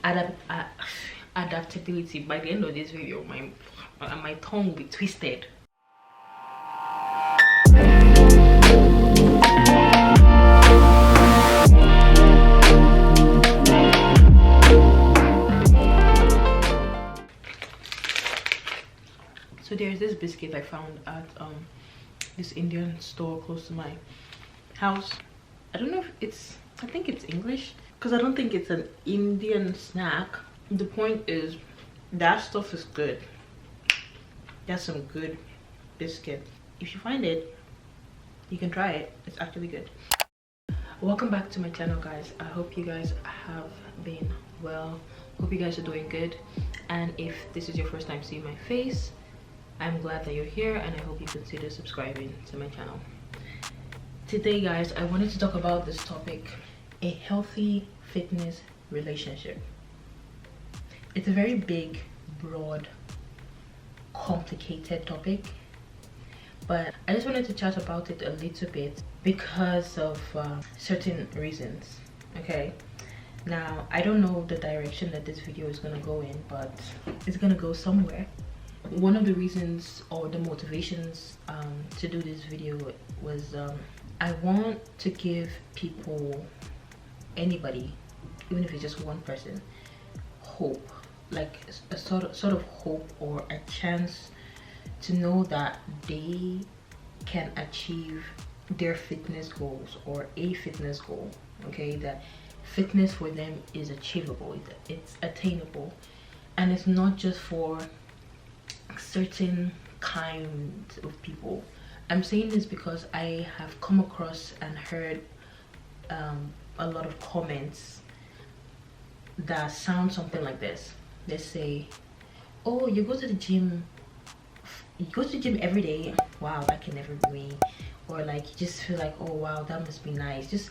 adaptability. By the end of this video, my tongue will be twisted. So there's this biscuit I found at this Indian store close to my house. I don't know if it's, I think it's English, because I don't think it's an Indian snack. The point is, that stuff is good. That's some good biscuit. If you find it, you can try it. It's actually good. Welcome back to my channel, guys. I hope you guys have been well. Hope you guys are doing good. And if this is your first time seeing my face, I'm glad that you're here, and I hope you consider subscribing to my channel. Today, guys, I wanted to talk about this topic: a healthy fitness relationship. It's a very big, broad, complicated topic, but I just wanted to chat about it a little bit because of certain reasons. Okay, now I don't know the direction that this video is gonna go in, but it's gonna go somewhere. One of the reasons or the motivations to do this video was I want to give people, anybody, even if it's just one person, hope, like a sort of hope or a chance to know that they can achieve their fitness goals or a fitness goal. Okay, that fitness for them is achievable, it's attainable, and it's not just for certain kinds of people. I'm saying this because I have come across and heard a lot of comments that sound something like this. They say, oh, you go to the gym every day, wow, that can never be me. Or like, you just feel like, oh wow, that must be nice. Just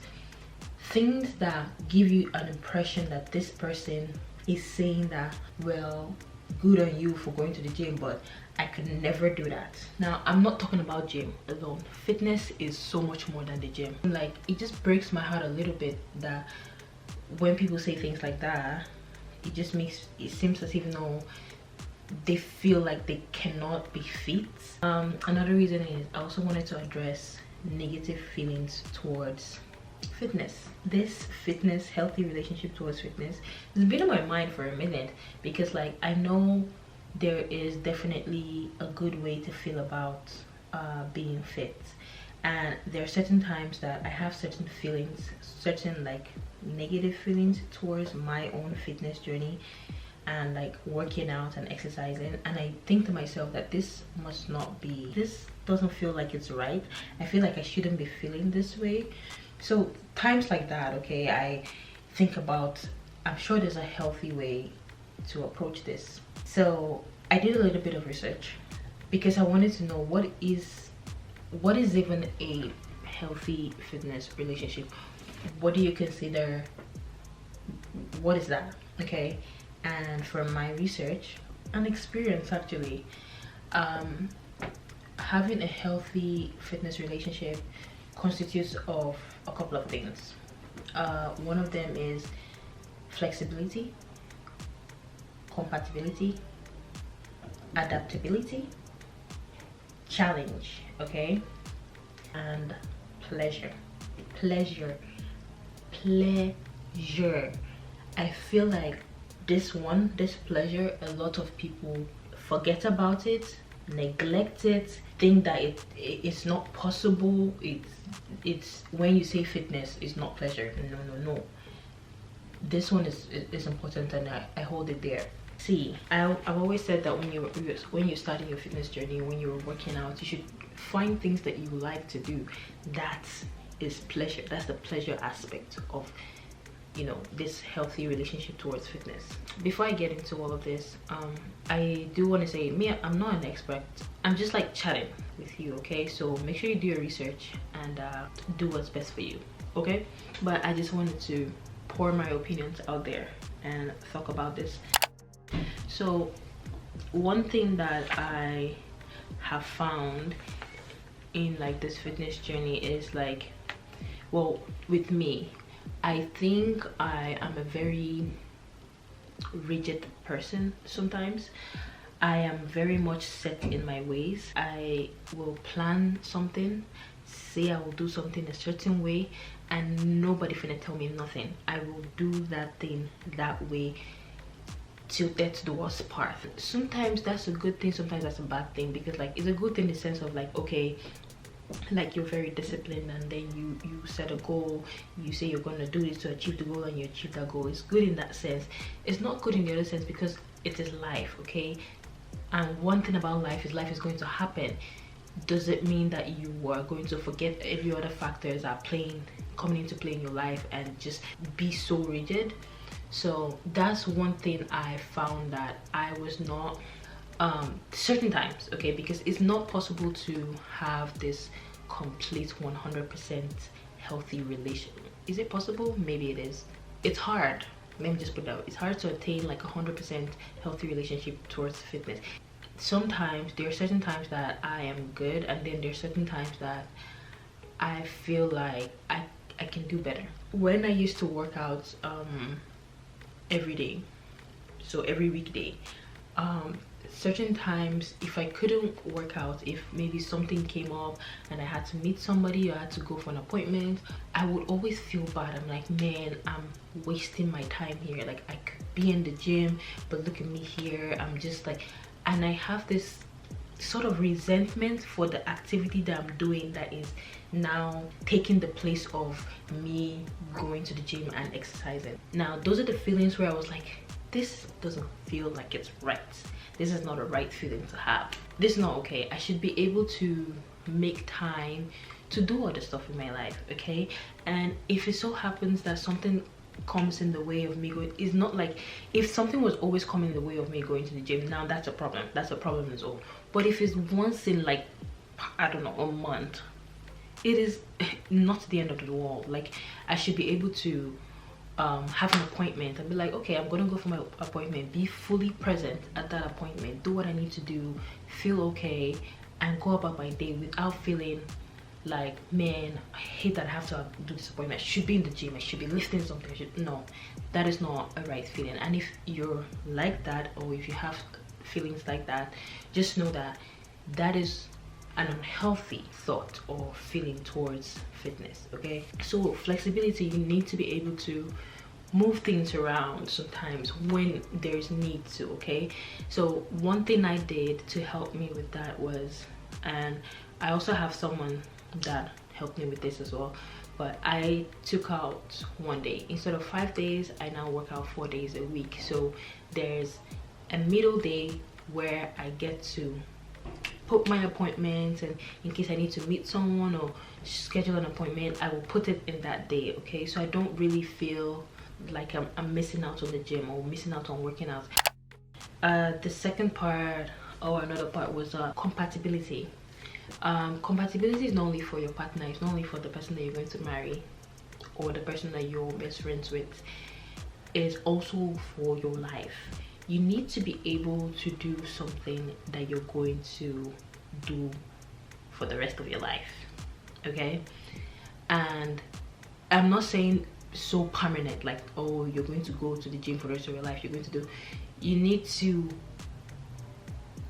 things that give you an impression that this person is saying that, well, good on you for going to the gym, but I could never do that. Now, I'm not talking about gym alone. Fitness is so much more than the gym. Like, it just breaks my heart a little bit that when people say things like that, it just makes it seems as if, you know, they feel like they cannot be fit. Another reason is I also wanted to address negative feelings towards fitness. This fitness, healthy relationship towards fitness has been on my mind for a minute, because like, I know there is definitely a good way to feel about being fit, and there are certain times that I have certain feelings, certain like negative feelings towards my own fitness journey and like working out and exercising, and I think to myself that this must not be, this doesn't feel like it's right. I feel like I shouldn't be feeling this way. So times like that, okay, I think about, I'm sure there's a healthy way to approach this. So I did a little bit of research because I wanted to know what is even a healthy fitness relationship. What do you consider, what is that? Okay, and from my research and experience, actually, having a healthy fitness relationship constitutes of a couple of things. One of them is flexibility, compatibility, adaptability, challenge, okay, and pleasure. Pleasure. I feel like this pleasure, a lot of people forget about it, neglect it, think that it's not possible. It's when you say fitness, it's not pleasure. No, this one is important, and I hold it there. See, I've always said that when you're starting your fitness journey, when you're working out, you should find things that you like to do. That is pleasure. That's the pleasure aspect of, you know, this healthy relationship towards fitness. Before I get into all of this, I do want to say, me, I'm not an expert. I'm just like chatting with you, okay? So make sure you do your research and do what's best for you, okay? But I just wanted to pour my opinions out there and talk about this. So one thing that I have found in like this fitness journey is like, well, with me, I think I am a very rigid person sometimes. I am very much set in my ways. I will plan something, say I will do something a certain way, and nobody finna tell me nothing. I will do that thing that way till that's the worst part. Sometimes that's a good thing, sometimes that's a bad thing, because like it's a good thing in the sense of like, okay, like you're very disciplined, and then you set a goal, you say you're going to do this to achieve the goal, and you achieve that goal. It's good in that sense. It's not good in the other sense because it is life, okay? And one thing about life is going to happen. Does it mean that you are going to forget every other factors are coming into play in your life and just be so rigid? So that's one thing I found that I was not certain times, okay, because it's not possible to have this complete 100% healthy relationship. Is it possible? Maybe it is. It's hard. Let me just put it out. It's hard to attain like 100% healthy relationship towards fitness. Sometimes there are certain times that I am good, and then there are certain times that I feel like I can do better. When I used to work out every day, so every weekday, certain times if I couldn't work out, if maybe something came up and I had to meet somebody or I had to go for an appointment, I would always feel bad. I'm like, man, I'm wasting my time here. Like I could be in the gym, but look at me here. I'm just like, and I have this sort of resentment for the activity that I'm doing that is now taking the place of me going to the gym and exercising. Now those are the feelings where I was like, this doesn't feel like it's right. This is not a right feeling to have. This is not okay. I should be able to make time to do other stuff in my life, okay? And if it so happens that something comes in the way of me going, it's not like if something was always coming in the way of me going to the gym, now that's a problem. That's a problem as well. But if it's once in like, I don't know, a month, it is not the end of the world. Like I should be able to have an appointment and be like, okay, I'm gonna go for my appointment, be fully present at that appointment, do what I need to do, feel okay, and go about my day without feeling like, man, I hate that I have to do this appointment. I should be in the gym, I should be lifting something. No, that is not a right feeling. And if you're like that, or if you have feelings like that, just know that that is an unhealthy thought or feeling towards fitness, okay? So flexibility, you need to be able to move things around sometimes when there's need to, okay? So one thing I did to help me with that was, and I also have someone that helped me with this as well, but I took out one day. Instead of 5 days, I now work out 4 days a week. So there's a middle day where I get to put my appointments, and in case I need to meet someone or schedule an appointment, I will put it in that day, okay? So I don't really feel like I'm missing out on the gym or missing out on working out. The second part, or another part, was compatibility. Compatibility is not only for your partner, it's not only for the person that you're going to marry or the person that you're best friends with, it's also for your life. You need to be able to do something that you're going to do for the rest of your life, okay? And I'm not saying so permanent, like, oh, you're going to go to the gym for the rest of your life, you're going to do. You need to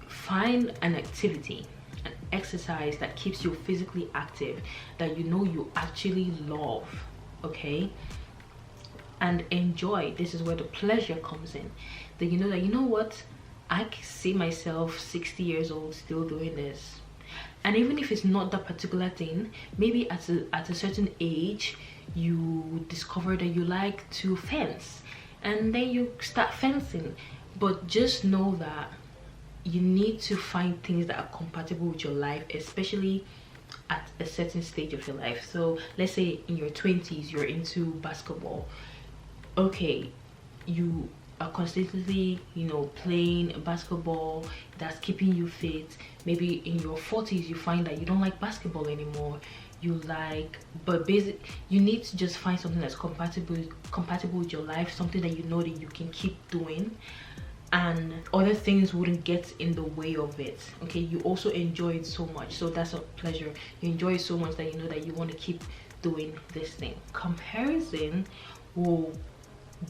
find an activity, an exercise that keeps you physically active, that you know you actually love, okay? And enjoy. This is where the pleasure comes in. That you know that, you know what, I can see myself 60 years old still doing this. And even if it's not that particular thing, maybe at a certain age you discover that you like to fence, and then you start fencing. But just know that you need to find things that are compatible with your life, especially at a certain stage of your life. So let's say in your 20s you're into basketball. Okay, you are constantly, you know, playing basketball, that's keeping you fit. Maybe in your 40s you find that you don't like basketball anymore, you like, but basic, you need to just find something that's compatible with your life, something that you know that you can keep doing, and other things wouldn't get in the way of it, okay? You also enjoy it so much, so that's a pleasure. You enjoy it so much that you know that you want to keep doing this thing. Comparison will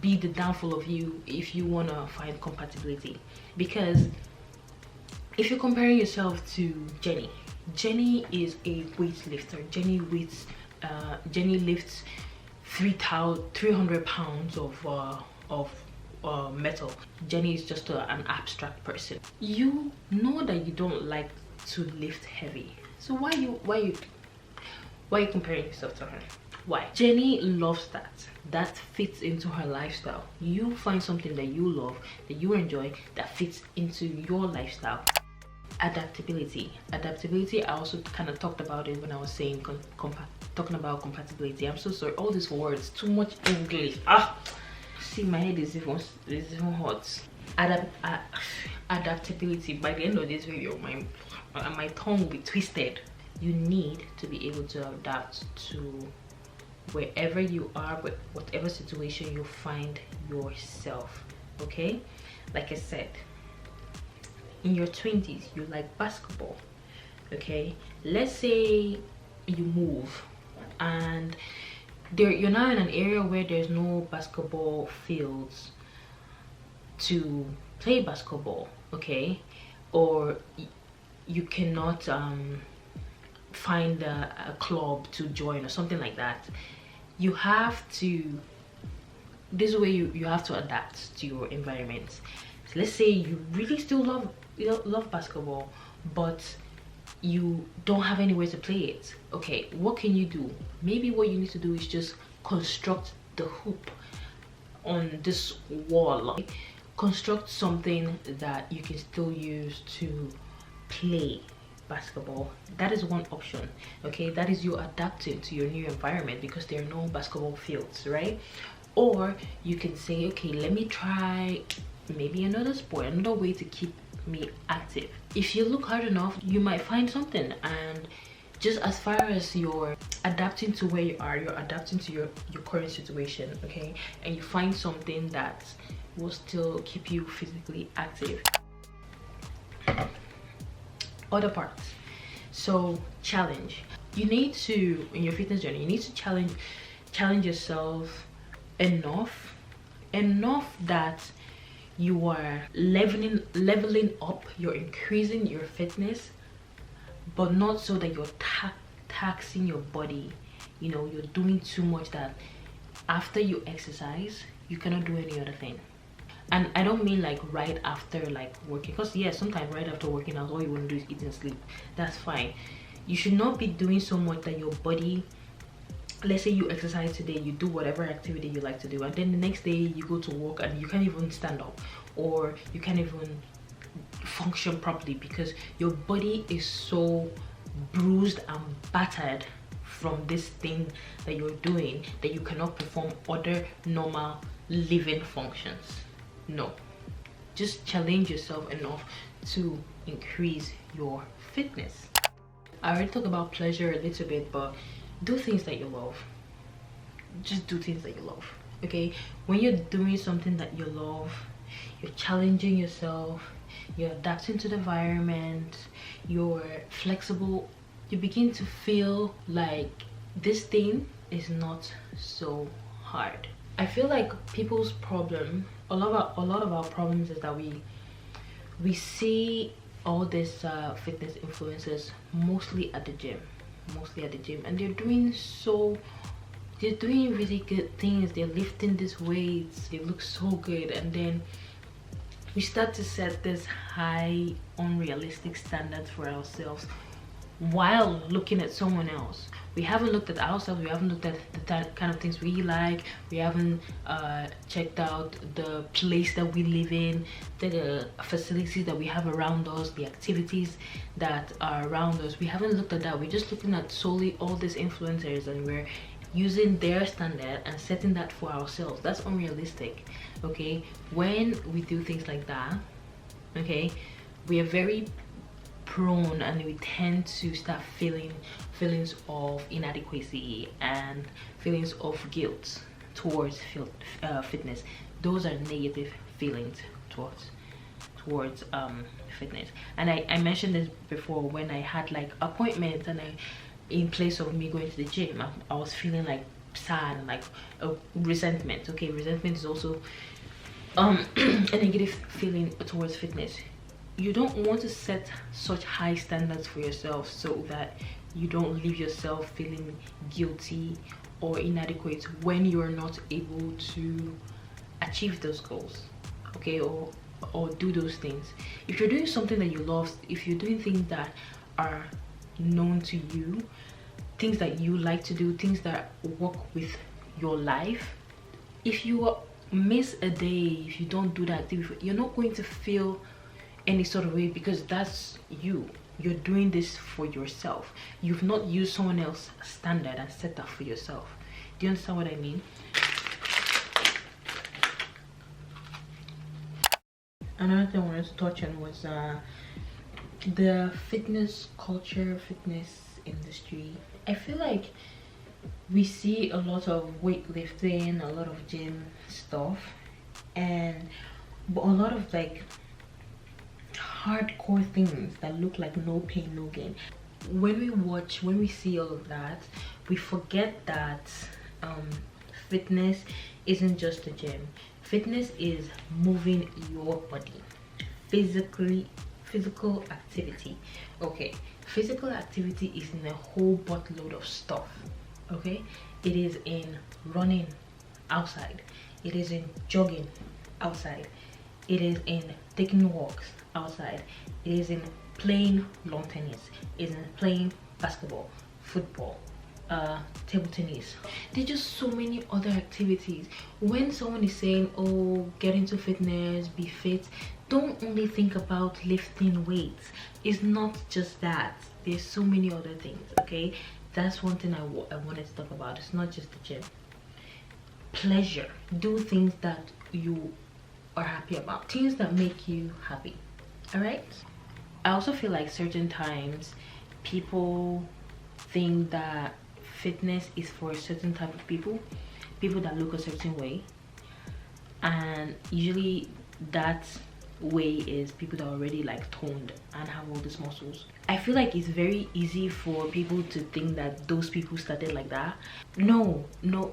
be the downfall of you if you want to find compatibility. Because if you're comparing yourself to Jenny is a weightlifter. Jenny lifts 300 pounds of metal. Jenny is just an abstract person. You know that you don't like to lift heavy, so why are you comparing yourself to her? Why? Jenny loves that fits into her lifestyle. You find something that you love, that you enjoy, that fits into your lifestyle. Adaptability. I also kind of talked about it when I was saying talking about compatibility. I'm so sorry, all these words, too much English. See, my head is even hot. Adaptability. By the end of this video, my tongue will be twisted. You need to be able to adapt to wherever you are, with whatever situation you find yourself. Okay, like I said, in your 20s you like basketball. Okay, let's say you move and you're now in an area where there's no basketball fields to play basketball. Okay, or you cannot find a club to join or something like that. You have to, this is where you have to adapt to your environment. So let's say you really still love basketball, but you don't have anywhere to play it. Okay, what can you do? Maybe what you need to do is just construct the hoop on this wall. Construct something that you can still use to play basketball. That is one option. Okay, that is you adapting to your new environment because there are no basketball fields, right? Or you can say, okay, let me try maybe another sport, another way to keep me active. If you look hard enough, you might find something. And just as far as you're adapting to where you are, you're adapting to your current situation, okay, and you find something that will still keep you physically active. Other parts. So challenge. You need to, in your fitness journey, you need to challenge yourself enough that you are leveling up, you're increasing your fitness, but not so that you're taxing your body. You know, you're doing too much that after you exercise you cannot do any other thing. And I don't mean like right after like working, because yes, sometimes right after working out all you want to do is eat and sleep. That's fine. You should not be doing so much that your body, let's say you exercise today, you do whatever activity you like to do, and then the next day you go to work and you can't even stand up, or you can't even function properly because your body is so bruised and battered from this thing that you're doing that you cannot perform other normal living functions. No, just challenge yourself enough to increase your fitness. I already talked about pleasure a little bit, but do things that you love. Just do things that you love. Okay, when you're doing something that you love, you're challenging yourself, you're adapting to the environment, you're flexible, you begin to feel like this thing is not so hard. I feel like people's problem, a lot of our problems is that we see all these fitness influencers mostly at the gym, and they're doing really good things. They're lifting these weights, they look so good, and then we start to set this high unrealistic standards for ourselves while looking at someone else. We haven't looked at ourselves, we haven't looked at the kind of things we like, we haven't checked out the place that we live in, the facilities that we have around us, the activities that are around us. We haven't looked at that. We're just looking at solely all these influencers and we're using their standard and setting that for ourselves. That's unrealistic. Okay, when we do things like that, okay, we are very prone and we tend to start feeling feelings of inadequacy and feelings of guilt towards fitness. Those are negative feelings towards fitness. And I mentioned this before when I had like appointments, and in place of me going to the gym, I was feeling like sad and like resentment. Okay, resentment is also a negative feeling towards fitness. You don't want to set such high standards for yourself so that you don't leave yourself feeling guilty or inadequate when you're not able to achieve those goals, okay, or do those things. If you're doing something that you love, if you're doing things that are known to you, things that you like to do, things that work with your life, if you miss a day, if you don't do that activity, you're not going to feel any sort of way, because that's you're doing this for yourself. You've not used someone else's standard and set that for yourself. Do you understand what I mean? Another thing I wanted to touch on was the fitness culture, fitness industry. I feel like we see a lot of weightlifting, a lot of gym stuff, and but a lot of like hardcore things that look like no pain no gain. When we see all of that, we forget that fitness isn't just a gym. Fitness is moving your body, physical activity. Okay, physical activity is in a whole buttload of stuff. Okay, it is in running outside, it is in jogging outside, it is in taking walks outside, it is in playing lawn tennis, it is in playing basketball, football, table tennis. There's just so many other activities. When someone is saying, oh, get into fitness, be fit, don't only think about lifting weights. It's not just that. There's so many other things. Okay, that's one thing I wanted to talk about. It's not just the gym. Pleasure. Do things that you are happy about, things that make you happy. All right. I also feel like certain times people think that fitness is for a certain type of people that look a certain way, and usually that way is people that are already like toned and have all these muscles. I feel like it's very easy for people to think that those people started like that. No,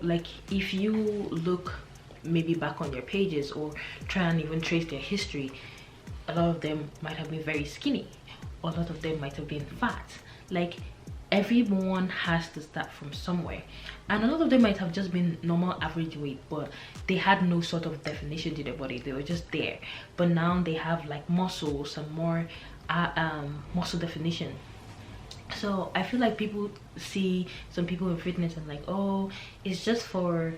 like if you look maybe back on their pages or try and even trace their history, a lot of them might have been very skinny, or a lot of them might have been fat. Like everyone has to start from somewhere, and a lot of them might have just been normal average weight, but they had no sort of definition to their body. They were just there, but now they have like muscles and more muscle definition. So I feel like people see some people in fitness and like, oh, it's just for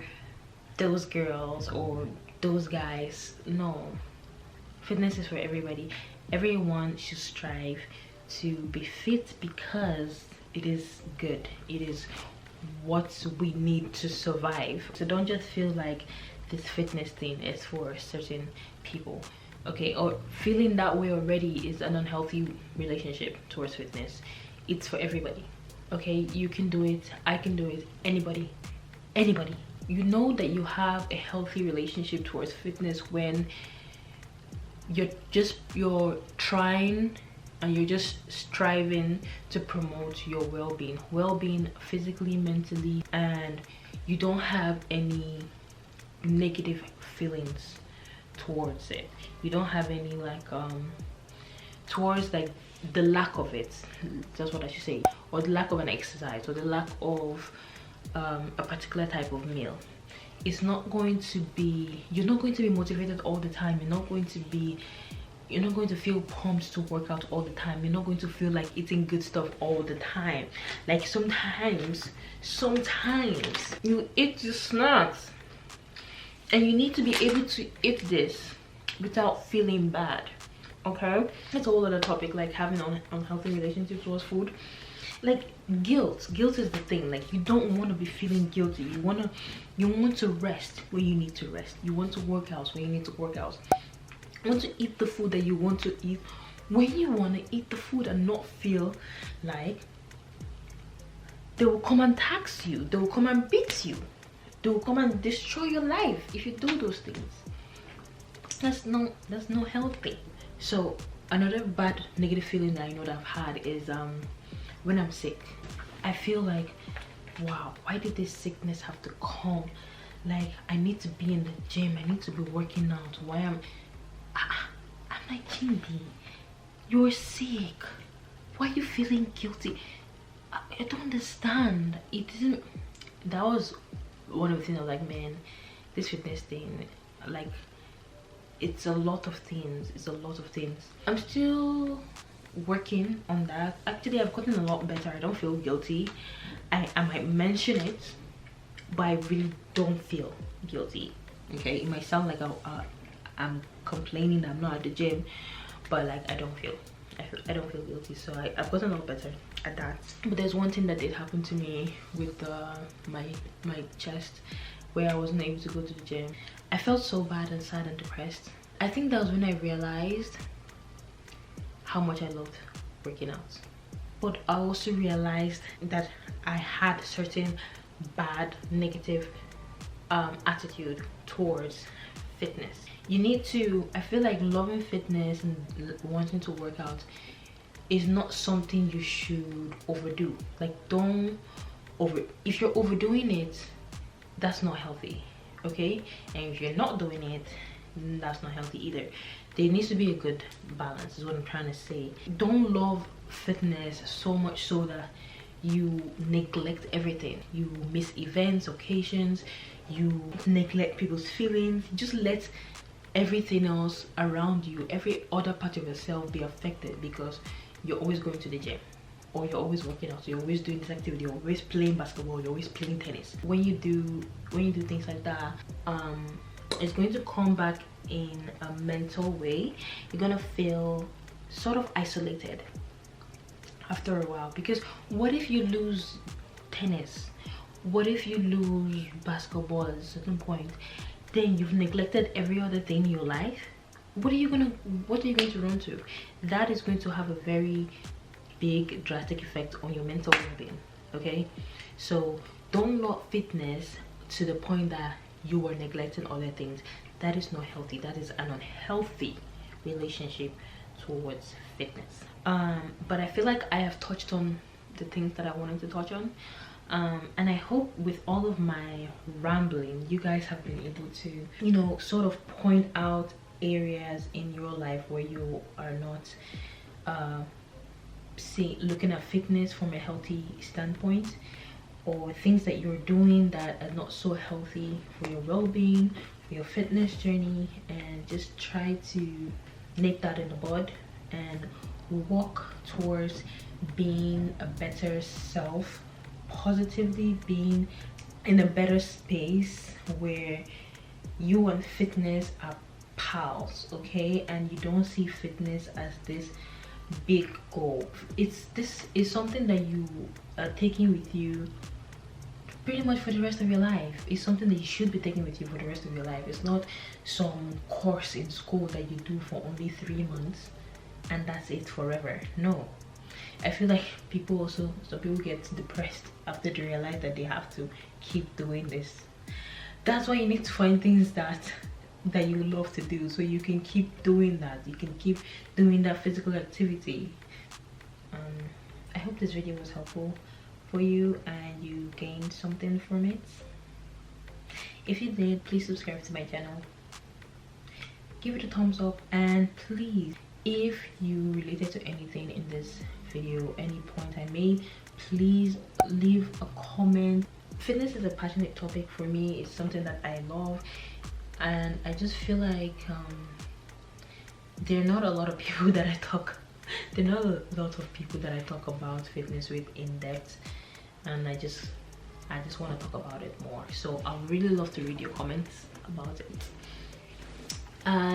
those girls or those guys. No, fitness is for everybody. Everyone should strive to be fit because it is good. It is what we need to survive. So don't just feel like this fitness thing is for certain people, okay? Or feeling that way already is an unhealthy relationship towards fitness. It's for everybody, okay? You can do it, I can do it, anybody. You know that you have a healthy relationship towards fitness when you're trying and you're just striving to promote your well-being physically, mentally, and you don't have any negative feelings towards it. You don't have any like towards like the lack of it, that's what I should say, or the lack of an exercise, or the lack of a particular type of meal. It's not going to be, you're not going to be motivated all the time. You're not going to feel pumped to work out all the time. You're not going to feel like eating good stuff all the time. Like sometimes you eat your snacks and you need to be able to eat this without feeling bad, okay? That's a whole other topic, like having unhealthy relationships towards food. Like guilt is the thing. Like you don't want to be feeling guilty. You want to rest when you need to rest. You want to work out when you need to work out. You want to eat the food that you want to eat when you want to eat the food, and not feel like they will come and tax you, they will come and beat you, they will come and destroy your life if you do those things. That's not healthy. So another bad negative feeling that I know that I've had is when I'm sick. I feel like wow, why did this sickness have to come? Like, I need to be in the gym, I need to be working out. Why I'm like, Chimbi, you're sick. Why are you feeling guilty? I don't understand. It didn't. That was one of the things I was like, man, this fitness thing, like, it's a lot of things. It's a lot of things. I'm still working on that. Actually, I've gotten a lot better. I don't feel guilty. I might mention it, but I really don't feel guilty. Okay, it might sound like I'm complaining that I'm not at the gym, but like, I don't feel guilty. So I've gotten a lot better at that. But there's one thing that did happen to me with my chest, where I wasn't able to go to the gym. I felt so bad and sad and depressed. I think that was when I realized how much I loved working out. But I also realized that I had certain bad, negative attitude towards fitness. You need to, I feel like loving fitness and wanting to work out is not something you should overdo. Like, don't if you're overdoing it, that's not healthy, okay? And if you're not doing it, that's not healthy either. There needs to be a good balance, is what I'm trying to say. Don't love fitness so much so that you neglect everything. You miss events, occasions, you neglect people's feelings. Just let everything else around you, every other part of yourself, be affected because you're always going to the gym, or you're always working out, so you're always doing this activity, you're always playing basketball, you're always playing tennis. When you do things like that, it's going to come back in a mental way. You're gonna feel sort of isolated after a while, because what if you lose tennis? What if you lose basketball at a certain point? Then you've neglected every other thing in your life. What are you going to run to? That is going to have a very big drastic effect on your mental well-being. Okay, so don't love fitness to the point that you are neglecting other things. That is not healthy. That is an unhealthy relationship towards fitness. But I feel like I have touched on the things that I wanted to touch on, and I hope with all of my rambling, you guys have been able to, you know, sort of point out areas in your life where you are not looking at fitness from a healthy standpoint, or things that you're doing that are not so healthy for your well-being, for your fitness journey, and just try to nip that in the bud and walk towards being a better self, positively being in a better space where you and fitness are pals, okay? And you don't see fitness as this big goal. This is something that you are taking with you pretty much for the rest of your life. It's something that you should be taking with you for the rest of your life. It's not some course in school that you do for only 3 months and that's it forever. No, I feel like some people get depressed after they realize that they have to keep doing this. That's why you need to find things that you love to do, so you can keep doing that. You can keep doing that physical activity. I hope this video was helpful for you and you gained something from it. If you did, please subscribe to my channel, give it a thumbs up, and please, if you related to anything in this video, any point I made, please leave a comment. Fitness is a passionate topic for me. It's something that I love, and I just feel like there are not a lot of people that I talk about fitness with in depth, and I just want to talk about it more. So I would really love to read your comments about it.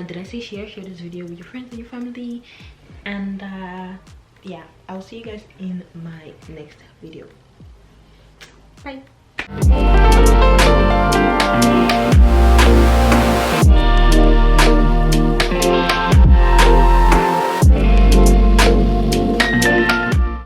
Did I say share this video with your friends and your family? And yeah, I'll see you guys in my next video. Bye.